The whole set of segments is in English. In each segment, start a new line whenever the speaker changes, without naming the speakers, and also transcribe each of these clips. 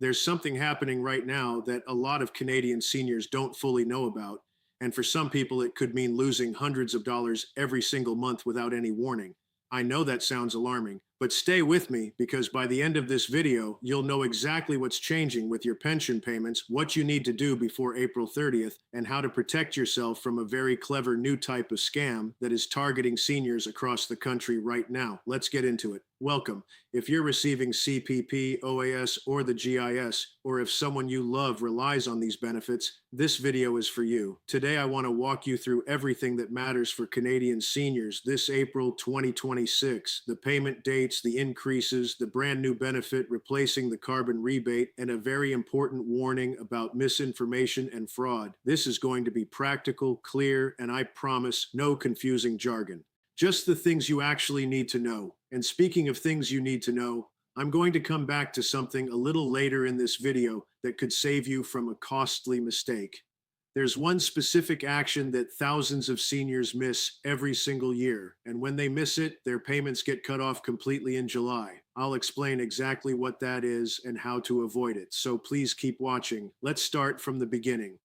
There's something happening right now that a lot of Canadian seniors don't fully know about. And for some people, it could mean losing hundreds of dollars every single month without any warning. I know that sounds alarming, but stay with me because by the end of this video, you'll know exactly what's changing with your pension payments, what you need to do before April 30th, and how to protect yourself from a very clever new type of scam that is targeting seniors across the country right now. Let's get into it. Welcome. If you're receiving CPP, OAS, or the GIS, or if someone you love relies on these benefits, this video is for you. Today, I want to walk you through everything that matters for Canadian seniors this April 2026, the payment dates, the increases, the brand new benefit replacing the carbon rebate, and a very important warning about misinformation and fraud. This is going to be practical, clear, and I promise no confusing jargon. Just the things you actually need to know. And speaking of things you need to know, I'm going to come back to something a little later in this video that could save you from a costly mistake. There's one specific action that thousands of seniors miss every single year, and when they miss it, their payments get cut off completely in July. I'll explain exactly what that is and how to avoid it, so please keep watching. Let's start from the beginning.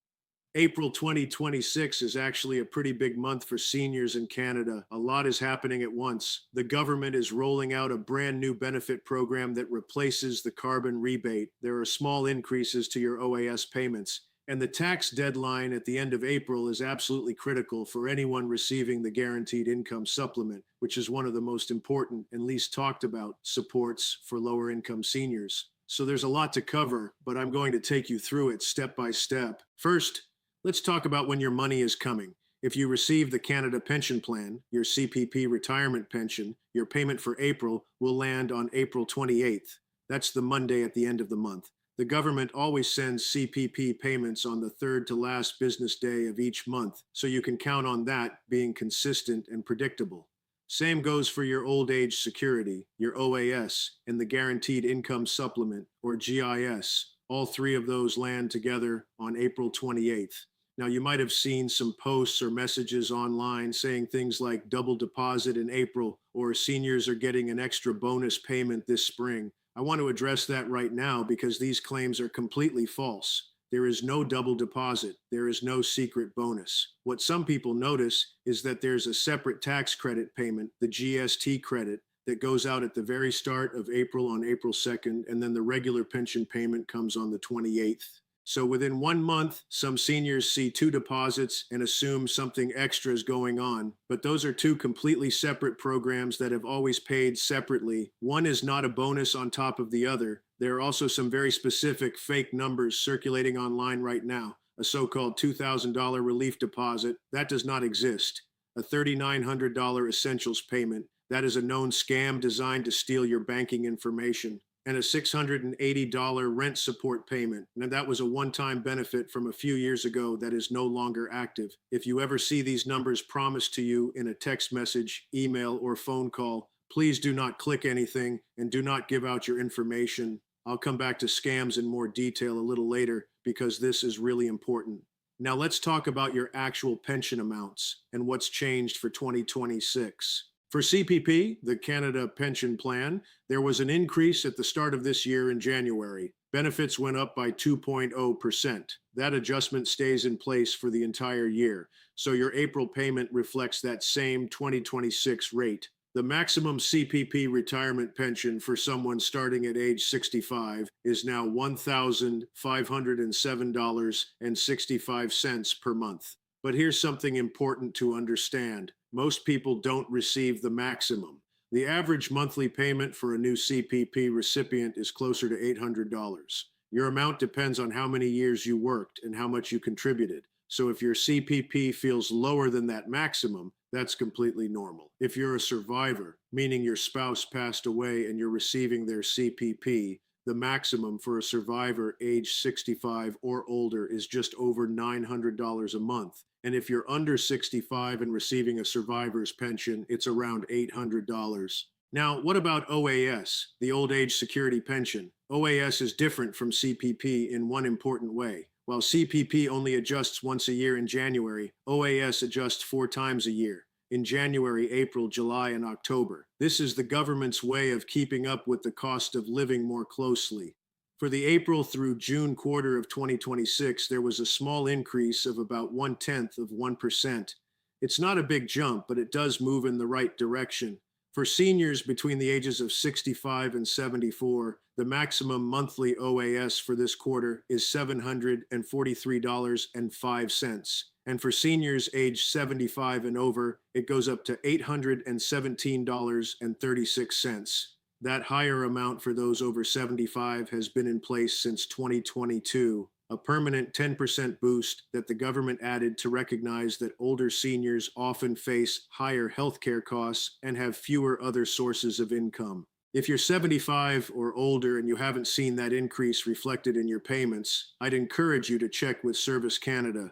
April 2026 is actually a pretty big month for seniors in Canada. A lot is happening at once. The government is rolling out a brand new benefit program that replaces the carbon rebate. There are small increases to your OAS payments. And the tax deadline at the end of April is absolutely critical for anyone receiving the guaranteed income supplement, which is one of the most important and least talked about supports for lower income seniors. So there's a lot to cover, but I'm going to take you through it step by step. First, let's talk about when your money is coming. If you receive the Canada Pension Plan, your CPP retirement pension, your payment for April will land on April 28th. That's the Monday at the end of the month. The government always sends CPP payments on the third to last business day of each month, so you can count on that being consistent and predictable. Same goes for your old age security, your OAS, and the Guaranteed Income Supplement, or GIS. All three of those land together on April 28th. Now, you might have seen some posts or messages online saying things like double deposit in April or seniors are getting an extra bonus payment this spring. I want to address that right now because these claims are completely false. There is no double deposit. There is no secret bonus. What some people notice is that there's a separate tax credit payment, the GST credit, that goes out at the very start of April on April 2nd, and then the regular pension payment comes on the 28th. So within 1 month, some seniors see two deposits and assume something extra is going on. But those are two completely separate programs that have always paid separately. One is not a bonus on top of the other. There are also some very specific fake numbers circulating online right now. A so-called $2,000 relief deposit, that does not exist. A $3,900 essentials payment, that is a known scam designed to steal your banking information. And a $680 rent support payment. Now, that was a one-time benefit from a few years ago that is no longer active. If you ever see these numbers promised to you in a text message, email, or phone call, please do not click anything and do not give out your information. I'll come back to scams in more detail a little later because this is really important. Now let's talk about your actual pension amounts and what's changed for 2026. For CPP, the Canada Pension Plan, there was an increase at the start of this year in January. Benefits went up by 2.0%. That adjustment stays in place for the entire year, so your April payment reflects that same 2026 rate. The maximum CPP retirement pension for someone starting at age 65 is now $1,507.65 per month. But here's something important to understand. Most people don't receive the maximum. The average monthly payment for a new CPP recipient is closer to $800. Your amount depends on how many years you worked and how much you contributed. So if your CPP feels lower than that maximum, that's completely normal. If you're a survivor, meaning your spouse passed away and you're receiving their CPP, the maximum for a survivor age 65 or older is just over $900 a month. And if you're under 65 and receiving a survivor's pension, it's around $800. Now, what about OAS, the old age security pension? OAS is different from CPP in one important way. While CPP only adjusts once a year in January, OAS adjusts 4 times a year, in January, April, July, and October. This is the government's way of keeping up with the cost of living more closely. For the April through June quarter of 2026, there was a small increase of about 0.1%. It's not a big jump, but it does move in the right direction. For seniors between the ages of 65 and 74, the maximum monthly OAS for this quarter is $743.05. And for seniors aged 75 and over, it goes up to $817.36. That higher amount for those over 75 has been in place since 2022, a permanent 10% boost that the government added to recognize that older seniors often face higher healthcare costs and have fewer other sources of income. If you're 75 or older and you haven't seen that increase reflected in your payments, I'd encourage you to check with Service Canada.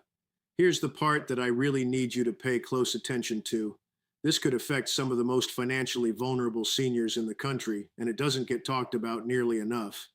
Here's the part that I really need you to pay close attention to. This could affect some of the most financially vulnerable seniors in the country, and it doesn't get talked about nearly enough.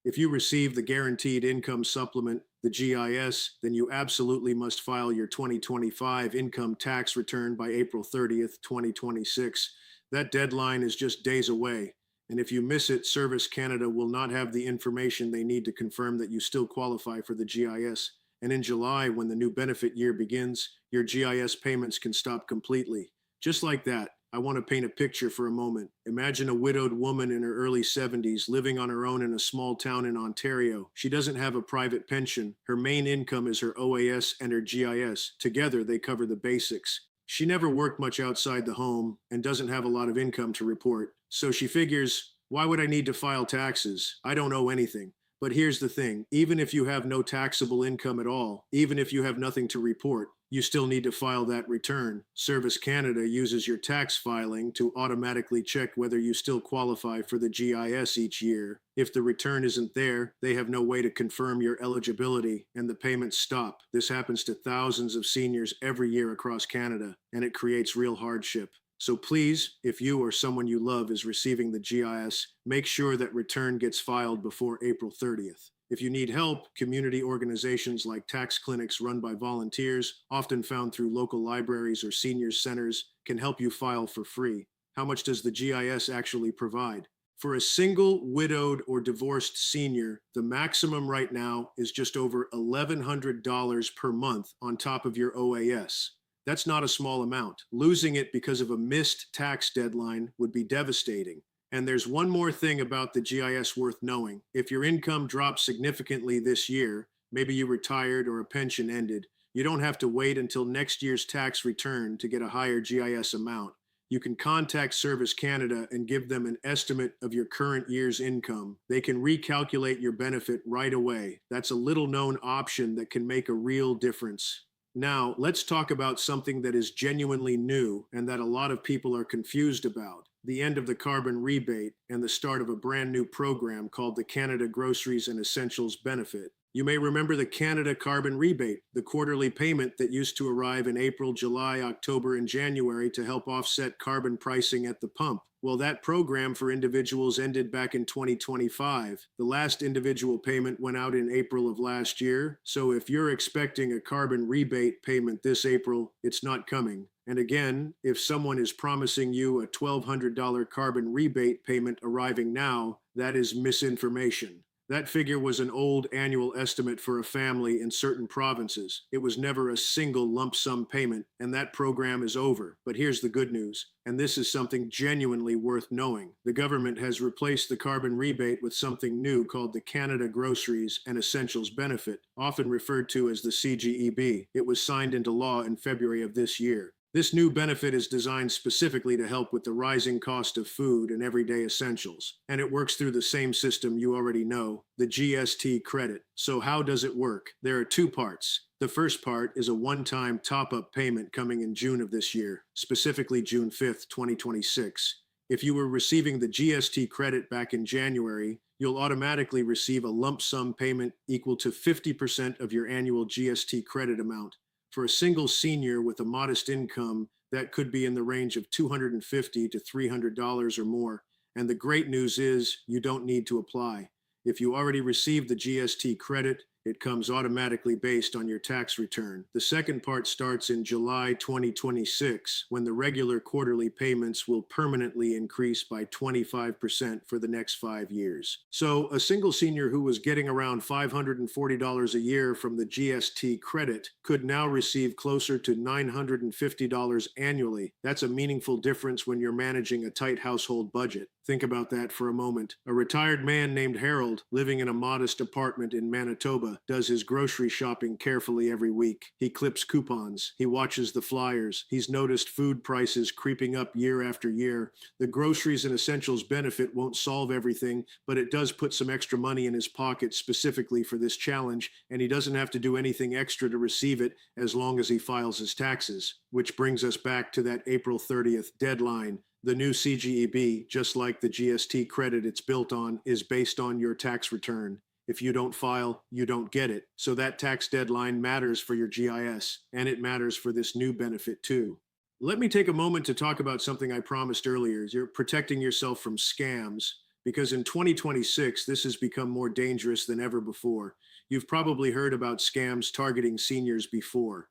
If you receive the Guaranteed Income Supplement, the GIS, then you absolutely must file your 2025 income tax return by April 30th, 2026. That deadline is just days away, and if you miss it, Service Canada will not have the information they need to confirm that you still qualify for the GIS. And in July, when the new benefit year begins, your GIS payments can stop completely. Just like that, I want to paint a picture for a moment. Imagine a widowed woman in her early 70s living on her own in a small town in Ontario. She doesn't have a private pension. Her main income is her OAS and her GIS. Together, they cover the basics. She never worked much outside the home and doesn't have a lot of income to report. So she figures, why would I need to file taxes? I don't owe anything. But here's the thing, even if you have no taxable income at all, even if you have nothing to report, you still need to file that return. Service Canada uses your tax filing to automatically check whether you still qualify for the GIS each year. If the return isn't there, they have no way to confirm your eligibility, and the payments stop. This happens to thousands of seniors every year across Canada, and it creates real hardship. So please, if you or someone you love is receiving the GIS, make sure that return gets filed before April 30th. If you need help, community organizations like tax clinics run by volunteers, often found through local libraries or seniors centers, can help you file for free. How much does the GIS actually provide? For a single widowed or divorced senior, the maximum right now is just over $1,100 per month on top of your OAS. That's not a small amount. Losing it because of a missed tax deadline would be devastating. And there's one more thing about the GIS worth knowing. If your income drops significantly this year, maybe you retired or a pension ended, you don't have to wait until next year's tax return to get a higher GIS amount. You can contact Service Canada and give them an estimate of your current year's income. They can recalculate your benefit right away. That's a little known option that can make a real difference. Now, let's talk about something that is genuinely new and that a lot of people are confused about: the end of the carbon rebate and the start of a brand new program called the Canada Groceries and Essentials Benefit. You may remember the Canada Carbon Rebate, the quarterly payment that used to arrive in April, July, October, and January to help offset carbon pricing at the pump. Well, that program for individuals ended back in 2025. The last individual payment went out in April of last year. So if you're expecting a carbon rebate payment this April, it's not coming. And again, if someone is promising you a $1,200 carbon rebate payment arriving now, that is misinformation. That figure was an old annual estimate for a family in certain provinces. It was never a single lump sum payment, and that program is over. But here's the good news, and this is something genuinely worth knowing. The government has replaced the carbon rebate with something new called the Canada Groceries and Essentials Benefit, often referred to as the CGEB. It was signed into law in February of this year. This new benefit is designed specifically to help with the rising cost of food and everyday essentials, and it works through the same system you already know, the GST credit. So how does it work? There are two parts. The first part is a one-time top-up payment coming in June of this year, specifically June 5th, 2026. If you were receiving the GST credit back in January, you'll automatically receive a lump sum payment equal to 50% of your annual GST credit amount. For a single senior with a modest income, that could be in the range of $250 to $300 or more. And the great news is you don't need to apply. If you already received the GST credit, It comes automatically based on your tax return. The second part starts in July 2026, when the regular quarterly payments will permanently increase by 25% for the next 5 years. So, a single senior who was getting around $540 a year from the GST credit could now receive closer to $950 annually. That's a meaningful difference when you're managing a tight household budget. Think about that for a moment. A retired man named Harold, living in a modest apartment in Manitoba, does his grocery shopping carefully every week. He clips coupons. He watches the flyers. He's noticed food prices creeping up year after year. The groceries and essentials benefit won't solve everything, but it does put some extra money in his pocket specifically for this challenge, and he doesn't have to do anything extra to receive it as long as he files his taxes. Which brings us back to that April 30th deadline. The new CGEB, just like the GST credit it's built on, is based on your tax return. If you don't file, you don't get it. So that tax deadline matters for your GIS, and it matters for this new benefit too. Let me take a moment to talk about something I promised earlier. You're protecting yourself from scams, because in 2026, this has become more dangerous than ever before. You've probably heard about scams targeting seniors before.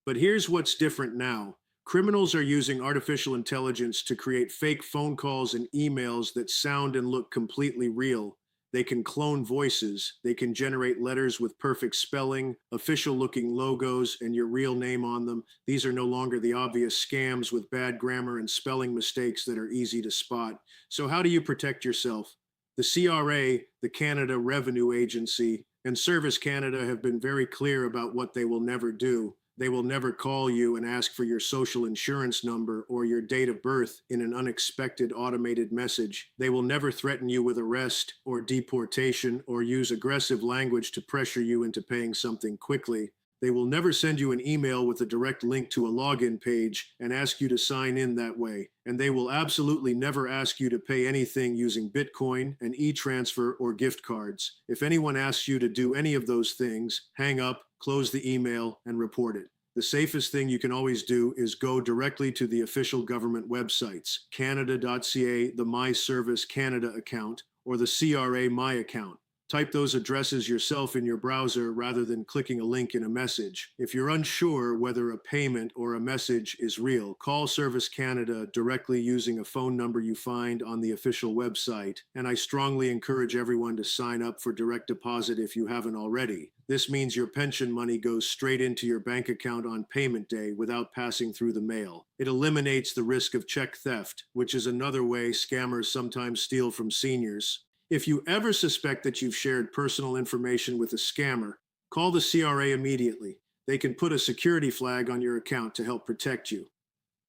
But here's what's different now. Criminals are using artificial intelligence to create fake phone calls and emails that sound and look completely real. They can clone voices. They can generate letters with perfect spelling, official-looking logos, and your real name on them. These are no longer the obvious scams with bad grammar and spelling mistakes that are easy to spot. So how do you protect yourself? The CRA, the Canada Revenue Agency, and Service Canada have been very clear about what they will never do. They will never call you and ask for your social insurance number or your date of birth in an unexpected automated message. They will never threaten you with arrest or deportation or use aggressive language to pressure you into paying something quickly. They will never send you an email with a direct link to a login page and ask you to sign in that way. And they will absolutely never ask you to pay anything using Bitcoin, an e-transfer, or gift cards. If anyone asks you to do any of those things, hang up, close the email, and report it. The safest thing you can always do is go directly to the official government websites, Canada.ca, the My Service Canada account, or the CRA My account. Type those addresses yourself in your browser rather than clicking a link in a message. If you're unsure whether a payment or a message is real, call Service Canada directly using a phone number you find on the official website. And I strongly encourage everyone to sign up for direct deposit if you haven't already. This means your pension money goes straight into your bank account on payment day without passing through the mail. It eliminates the risk of check theft, which is another way scammers sometimes steal from seniors. If you ever suspect that you've shared personal information with a scammer, call the CRA immediately. They can put a security flag on your account to help protect you.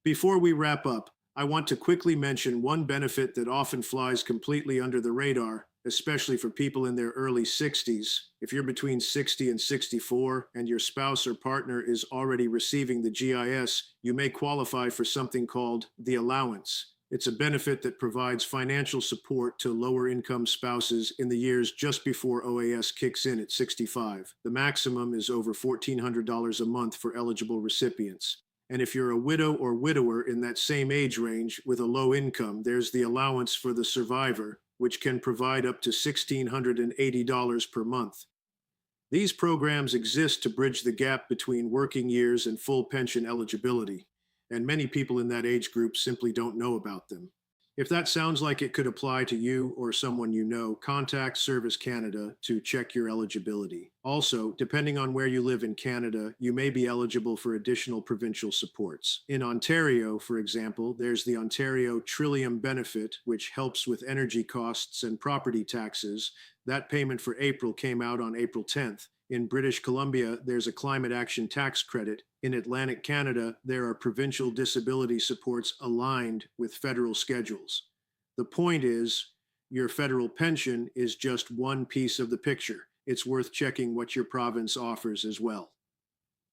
Before we wrap up, I want to quickly mention one benefit that often flies completely under the radar, especially for people in their early 60s. If you're between 60 and 64 and your spouse or partner is already receiving the GIS, you may qualify for something called the allowance. It's a benefit that provides financial support to lower income spouses in the years just before OAS kicks in at 65. The maximum is over $1,400 a month for eligible recipients. And if you're a widow or widower in that same age range with a low income, there's the allowance for the survivor, which can provide up to $1,680 per month. These programs exist to bridge the gap between working years and full pension eligibility, and many people in that age group simply don't know about them. If that sounds like it could apply to you or someone you know, contact Service Canada to check your eligibility. Also, depending on where you live in Canada, you may be eligible for additional provincial supports. In Ontario, for example, there's the Ontario Trillium Benefit, which helps with energy costs and property taxes. That payment for April came out on April 10th. In British Columbia, there's a climate action tax credit. In Atlantic Canada, there are provincial disability supports aligned with federal schedules. The point is, your federal pension is just one piece of the picture. It's worth checking what your province offers as well.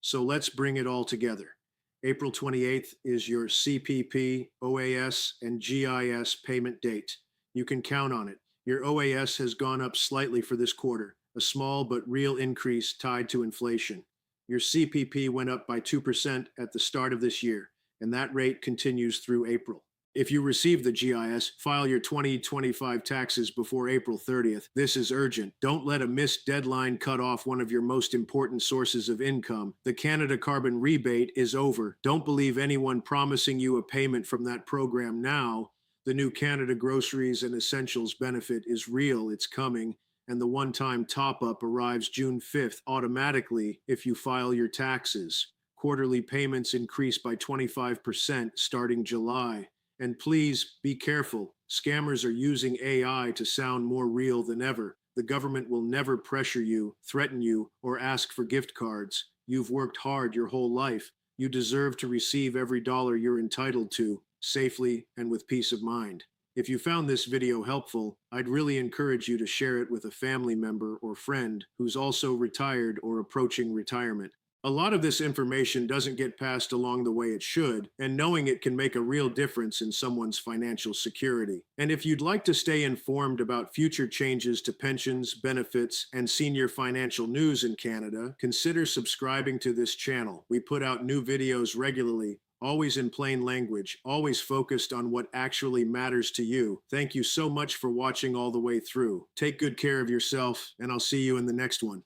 So let's bring it all together. April 28th is your CPP, OAS, and GIS payment date. You can count on it. Your OAS has gone up slightly for this quarter, a small but real increase tied to inflation. Your CPP went up by 2% at the start of this year, and that rate continues through April. If you receive the GIS, file your 2025 taxes before April 30th. This is urgent. Don't let a missed deadline cut off one of your most important sources of income. The Canada carbon rebate is over. Don't believe anyone promising you a payment from that program now. The new Canada Groceries and Essentials benefit is real, it's coming, and the one-time top-up arrives June 5th automatically if you file your taxes. Quarterly payments increase by 25% starting July. And please be careful. Scammers are using AI to sound more real than ever. The government will never pressure you, threaten you, or ask for gift cards. You've worked hard your whole life. You deserve to receive every dollar you're entitled to, safely and with peace of mind. If you found this video helpful, I'd really encourage you to share it with a family member or friend who's also retired or approaching retirement. A lot of this information doesn't get passed along the way it should, and knowing it can make a real difference in someone's financial security. And if you'd like to stay informed about future changes to pensions, benefits, and senior financial news in Canada, consider subscribing to this channel. We put out new videos regularly, always in plain language, always focused on what actually matters to you. Thank you so much for watching all the way through. Take good care of yourself, and I'll see you in the next one.